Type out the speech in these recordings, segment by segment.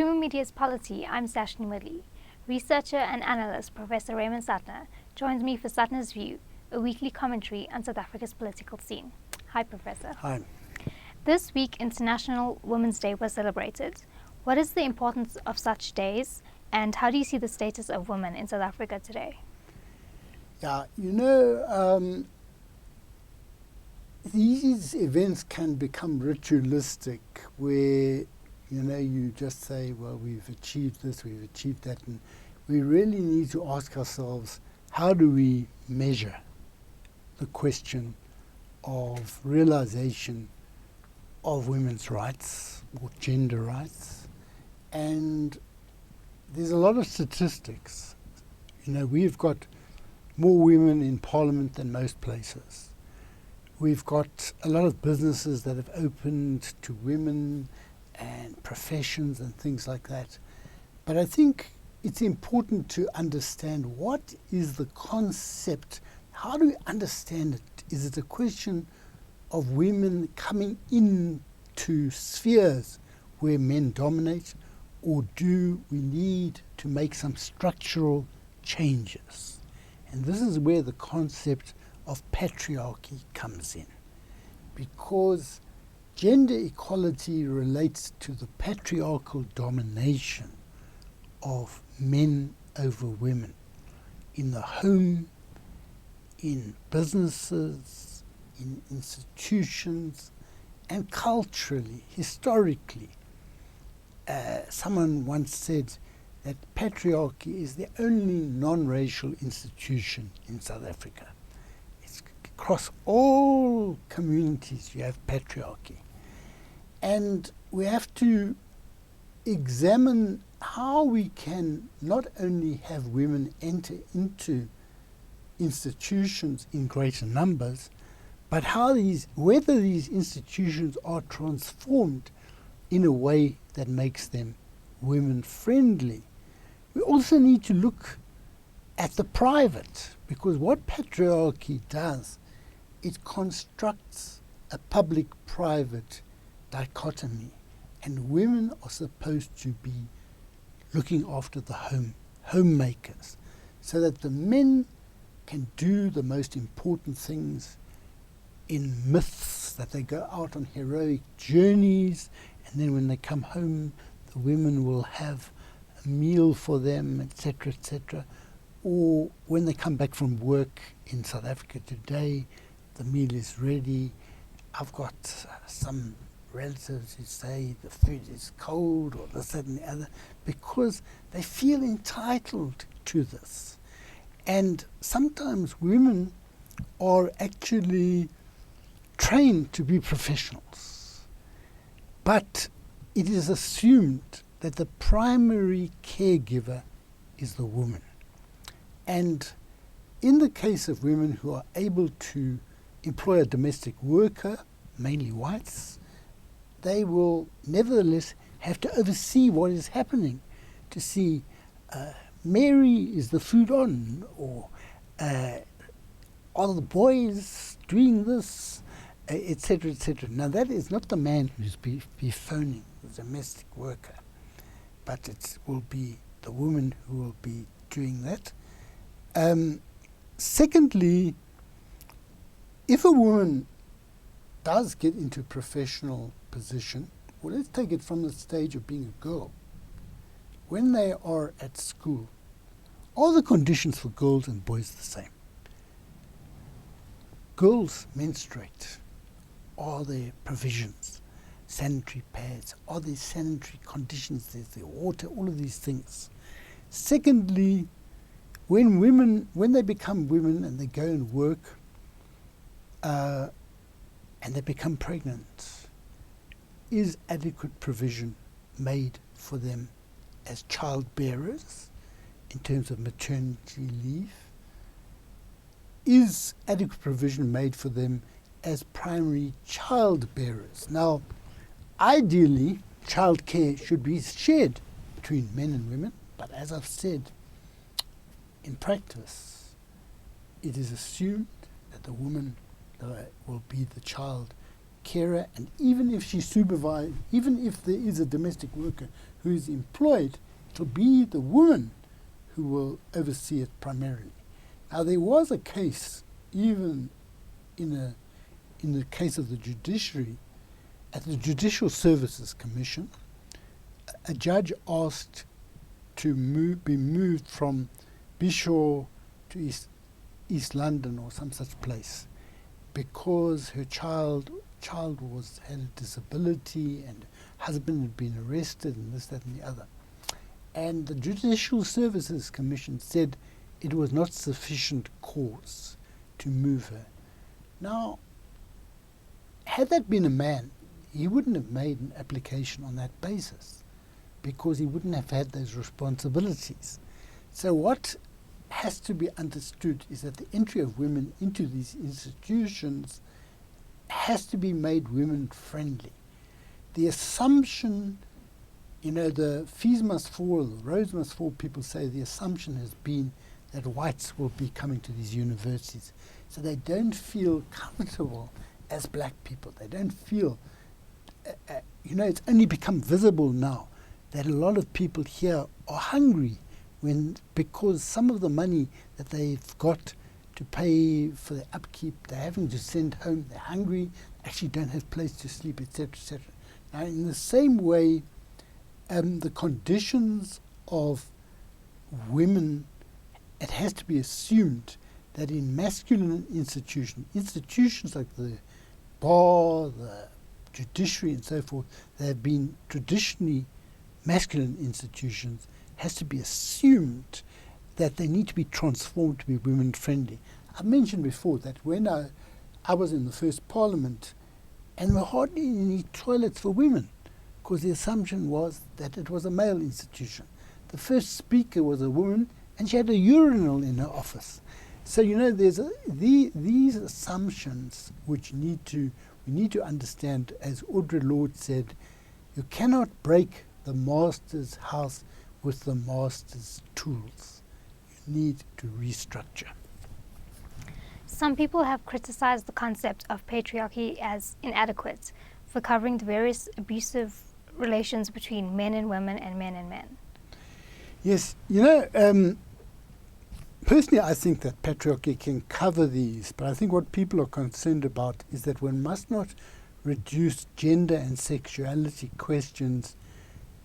Creamer Media's Polity, I'm Sashnee Moodley. Researcher and analyst Professor Raymond Suttner joins me for Suttner's View, a weekly commentary on South Africa's political scene. Hi, Professor. Hi. This week, International Women's Day was celebrated. What is the importance of such days, and how do you see the status of women in South Africa today? Yeah, these events can become ritualistic where, you just say, well, we've achieved this, we've achieved that, and we really need to ask ourselves, how do we measure the question of realization of women's rights or gender rights? And there's a lot of statistics. We've got more women in parliament than most places. We've got a lot of businesses that have opened to women and professions and things like that. But I think it's important to understand what is the concept. How do we understand it? Is it a question of women coming into spheres where men dominate, or do we need to make some structural changes? And this is where the concept of patriarchy comes in, because gender equality relates to the patriarchal domination of men over women in the home, in businesses, in institutions, and culturally, historically. Someone once said that patriarchy is the only non-racial institution in South Africa. It's across all communities you have patriarchy. And we have to examine how we can not only have women enter into institutions in greater numbers, but whether these institutions are transformed in a way that makes them women-friendly. We also need to look at the private, because what patriarchy does, it constructs a public-private dichotomy, and women are supposed to be looking after the homemakers, so that the men can do the most important things in myths, that they go out on heroic journeys, and then when they come home, the women will have a meal for them, etc., etc. Or when they come back from work in South Africa today, the meal is ready. I've got some relatives who say the food is cold, or this, that, and the other, because they feel entitled to this. And sometimes women are actually trained to be professionals, but it is assumed that the primary caregiver is the woman. And in the case of women who are able to employ a domestic worker, mainly whites, they will nevertheless have to oversee what is happening, to see, Mary, is the food on? Or are the boys doing this? Etc., etc. Now that is not the man who's be phoning the domestic worker, but it will be the woman who will be doing that. Secondly, if a woman does get into a professional position, well, let's take it from the stage of being a girl. When they are at school, are the conditions for girls and boys the same? Girls menstruate. Are there provisions? Sanitary pads? Are there sanitary conditions? There's the water, all of these things. Secondly, when they become women and they go and work, and they become pregnant, is adequate provision made for them as child bearers in terms of maternity leave? Is adequate provision made for them as primary child bearers? Now, ideally, childcare should be shared between men and women, but as I've said, in practice, it is assumed that the woman will be the child carer, and even if she supervises, even if there is a domestic worker who is employed, it'll be the woman who will oversee it primarily. Now, there was a case, even in the case of the judiciary, at the Judicial Services Commission, a judge asked to be moved from Bishop to East London or some such place because her child had a disability and husband had been arrested and this, that and the other. And the Judicial Services Commission said it was not sufficient cause to move her. Now, had that been a man, he wouldn't have made an application on that basis because he wouldn't have had those responsibilities. So what has to be understood is that the entry of women into these institutions has to be made women-friendly. The assumption, the fees must fall, the roads must fall, people say the assumption has been that whites will be coming to these universities. So they don't feel comfortable as black people. They don't feel, it's only become visible now that a lot of people here are hungry because some of the money that they've got to pay for their upkeep, they're having to send home, they're hungry, actually don't have place to sleep, etc., etc. Now, in the same way, the conditions of women, it has to be assumed that in masculine institutions like the bar, the judiciary and so forth, they have been traditionally masculine institutions, has to be assumed that they need to be transformed to be women-friendly. I mentioned before that when I was in the first parliament, and there were hardly any toilets for women, because the assumption was that it was a male institution. The first speaker was a woman, and she had a urinal in her office. So, there's these assumptions which we need to understand. As Audre Lorde said, you cannot break the master's house with the master's tools. You need to restructure. Some people have criticized the concept of patriarchy as inadequate for covering the various abusive relations between men and women and men and men. Yes, personally I think that patriarchy can cover these, but I think what people are concerned about is that one must not reduce gender and sexuality questions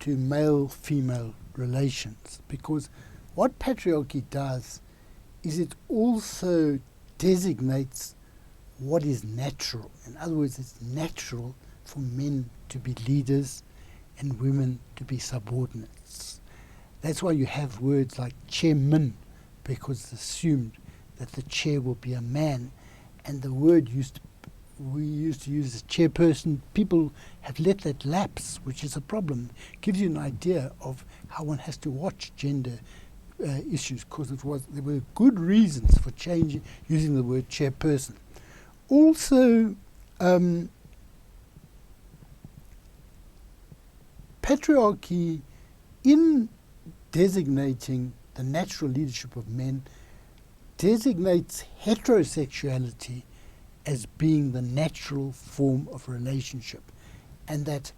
to male-female relations, because what patriarchy does is it also designates what is natural. In other words, it's natural for men to be leaders and women to be subordinates. That's why you have words like chairman, because it's assumed that the chair will be a man, and the word we used to use as chairperson. People have let that lapse, which is a problem. It gives you an idea of how one has to watch gender issues, because there were good reasons for using the word chairperson. Also, patriarchy, in designating the natural leadership of men, designates heterosexuality as being the natural form of relationship, and that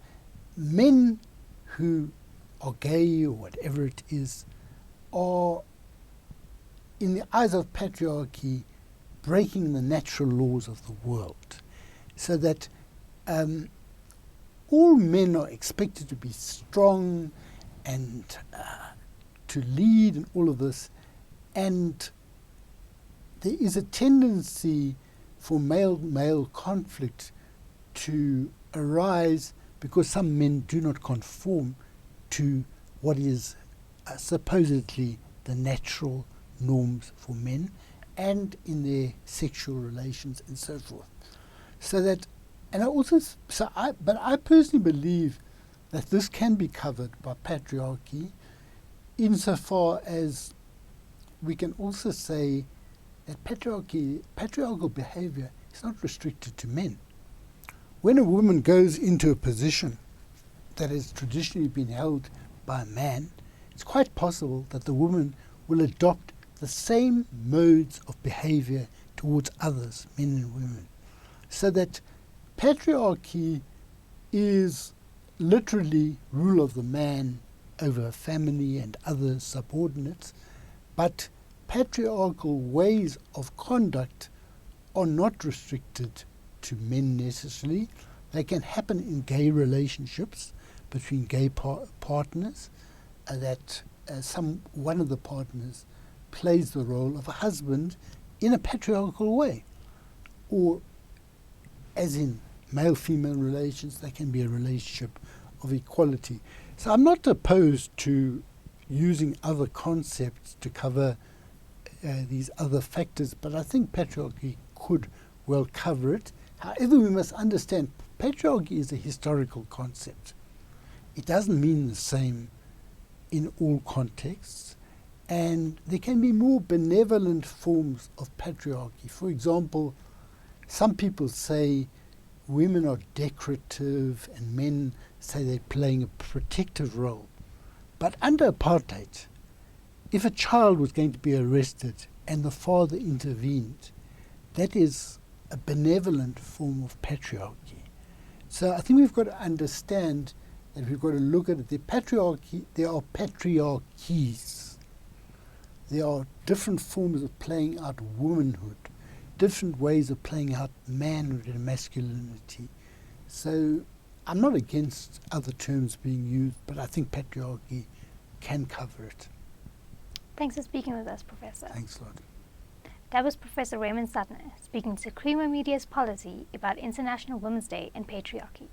men who are gay or whatever it is are, in the eyes of patriarchy, breaking the natural laws of the world, so that all men are expected to be strong and to lead and all of this, and there is a tendency for male-male conflict to arise because some men do not conform to what is supposedly the natural norms for men and in their sexual relations and so forth. So that, and I personally believe that this can be covered by patriarchy, insofar as we can also say that patriarchal behavior is not restricted to men. When a woman goes into a position that has traditionally been held by a man, it's quite possible that the woman will adopt the same modes of behavior towards others, men and women. So that patriarchy is literally rule of the man over family and other subordinates, but patriarchal ways of conduct are not restricted to men necessarily. They can happen in gay relationships between gay partners, that one of the partners plays the role of a husband in a patriarchal way, or as in male-female relations, there can be a relationship of equality. So I'm not opposed to using other concepts to cover these other factors, but I think patriarchy could well cover it. However, we must understand patriarchy is a historical concept. It doesn't mean the same in all contexts, and there can be more benevolent forms of patriarchy. For example, some people say women are decorative and men say they're playing a protective role. But under apartheid, if a child was going to be arrested and the father intervened, that is a benevolent form of patriarchy. So I think we've got to understand that we've got to look at it. There are patriarchies. There are different forms of playing out womanhood, different ways of playing out manhood and masculinity. So I'm not against other terms being used, but I think patriarchy can cover it. Thanks for speaking with us, Professor. Thanks a lot. That was Professor Raymond Suttner speaking to Creamer Media's Polity about International Women's Day and patriarchy.